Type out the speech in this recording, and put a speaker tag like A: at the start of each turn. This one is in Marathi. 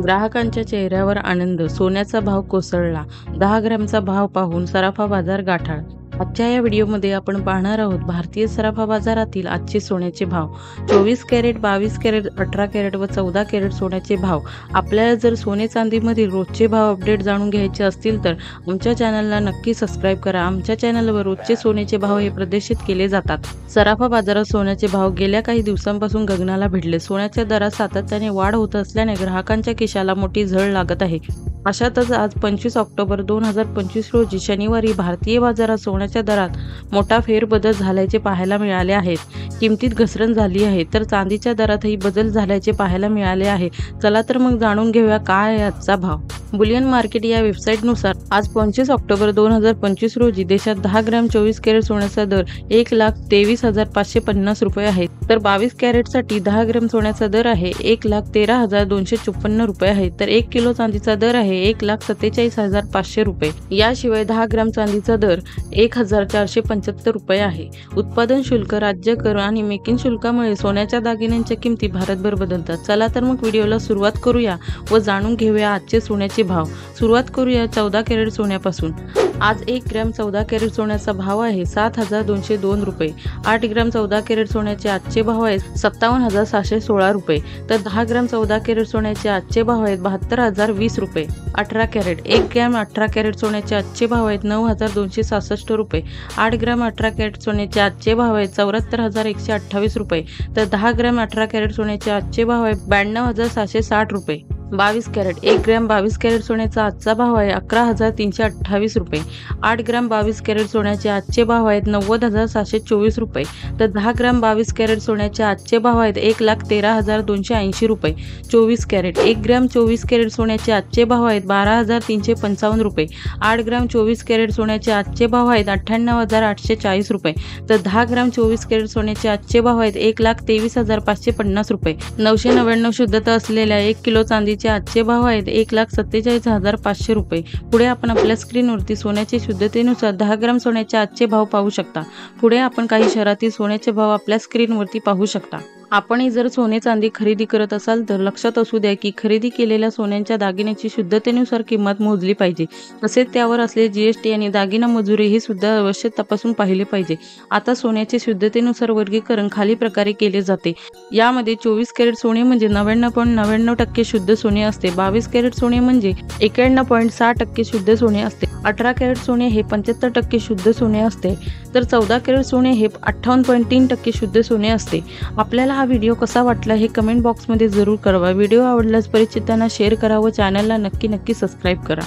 A: ग्राहकांच्या चेहऱ्यावर आनंद, सोन्याचा भाव कोसळला, 10 ग्रॅमचा भाव पाहून सराफा बाजार गाठाळ। आजच्या या व्हिडिओमध्ये आपण पाहणार आहोत भारतीय सराफा बाजारातील आजचे सोन्याचे भाव। 24 कॅरेट, 22 कॅरेट, 18 कॅरेट व 14 कॅरेट सोन्याचे भाव। आपल्याला जर सोने चांदीमधील रोजचे भाव अपडेट जाणून घ्यायचे असतील तर आमच्या चॅनलला नक्की सबस्क्राइब करा। आमच्या चॅनलवर रोजचे सोन्याचे भाव हे प्रदर्शित केले जातात। सराफा बाजारात सोन्याचे भाव गेल्या काही दिवसांपासून गगनाला भिडले। सोन्याच्या दरात सातत्याने वाढ होत असल्याने ग्राहकांच्या खिशाला मोठी झळ लागत आहे। अशातच आज 25 ऑक्टोबर 2025 रोजी शनिवारी भारतीय बाजारात सोन्याच्या दरात मोठा फेरबदल झाल्याचे पाहायला मिळाले आहे। किमतीत घसरण झाली आहे तर चांदीच्या दरातही बदल झाल्याचे पाहायला मिळाले आहे। चला तर मग जाणून घेऊया काय आहे आजचा भाव। बुलियन मार्केट या वेबसाईटनुसार आज 25 ऑक्टोबर 2025 रोजी देशात 10 ग्रॅम 24 कॅरेट सोन्याचा दर 1,23,550 रुपये आहे, तर 22 कॅरेटसाठी 10 ग्रॅम सोन्याचा दर आहे 1,13,254 रुपये आहे, तर 1 किलो चांदीचा दर आहे 1,47,500 रुपये। याशिवाय 10 ग्रॅम चांदीचा दर 1,475 रुपये आहे। उत्पादन शुल्क, राज्य कर आणि मेकिंग शुल्कामुळे सोन्याच्या दागिन्यांच्या किमती भारतभर बदलतात। चला तर मग व्हिडिओला सुरुवात करूया व जाणून घेऊया आजचे सोन्याचे भाव। सुरुवात करूया 14 कॅरेट सोन्यापासून। आज 1 ग्रॅम 14 कॅरेट सोन्याचा भाव आहे 7,202 रुपये। 8 ग्रॅम 14 कॅरेट सोन्याचे आजचे भाव आहेत 57,616 रुपये, तर 10 ग्रॅम 14 कॅरेट सोन्याचे आजचे भाव आहेत 72,020 रुपये। 18 कॅरेट 1 ग्रॅम 18 कॅरेट सोन्याचे आजचे भाव आहेत 9,266 रुपये। 8 ग्रॅम 18 कॅरेट सोन्याचे आजचे भाव आहेत 74,128 रुपये, तर 10 ग्रॅम 18 कॅरेट सोन्याचे आजचे भाव आहेत 92,760 रुपये। 22 कॅरेट 1 ग्रॅम 22 कॅरेट सोन्याचा आजचा भाव आहे 11,328 रुपये। 8 ग्रॅम 22 कॅरेट सोन्याचे आजचे भाव आहेत 90,724 रुपये, तर 10 ग्रॅम 22 कॅरेट सोन्याचे आजचे भाव आहेत 1,13,280 रुपये। 24 कॅरेट 1 ग्रॅम 24 कॅरेट सोन्याचे आजचे भाव आहेत 12,355 रुपये। 8 ग्रॅम 24 कॅरेट सोन्याचे आजचे भाव आहेत 98,840 रुपये, तर 10 ग्रॅम 24 कॅरेट सोन्याचे आजचे भाव आहेत 1,23,550 रुपये। 999 शुद्धता असलेल्या 1 किलो चांदी आजचे भाव आहेत 1,47,500 रुपये। पुढे आपण आपल्या स्क्रीनवरती सोन्याच्या शुद्धतेनुसार 10 ग्रॅम सोन्याचे आजचे भाव पाहू शकता। पुढे आपण काही शहरातील सोन्याचे भाव आपल्या स्क्रीनवरती पाहू शकता। आपणही जर सोने चांदी खरेदी करत असाल तर लक्षात असू द्या की खरेदी केलेल्या सोन्यांच्या दागिन्याची शुद्धतेनुसार किंमत मोजली पाहिजे। तसेच त्यावर असलेले जीएसटी आणि दागिना मजुरी हे सुद्धा अवश्य तपासून पाहिले पाहिजे। आता सोन्याच्या शुद्धतेनुसार वर्गीकरण खाली प्रकारे केले जाते। यामध्ये 24 कॅरेट सोने म्हणजे 99.99% शुद्ध सोने असते। 22 कॅरेट सोने म्हणजे 91.6% शुद्ध सोने असते। 18 कॅरेट सोने हे 75% शुद्ध सोने असते, तर 14 कॅरेट सोने हे 58.3% शुद्ध सोने असते। आपल्याला हा व्हिडिओ कसा वाटला हे कमेंट बॉक्समध्ये जरूर कळवा। व्हिडिओ आवडल्यास परिचितांना शेअर करा व चॅनलला नक्की सबस्क्राइब करा।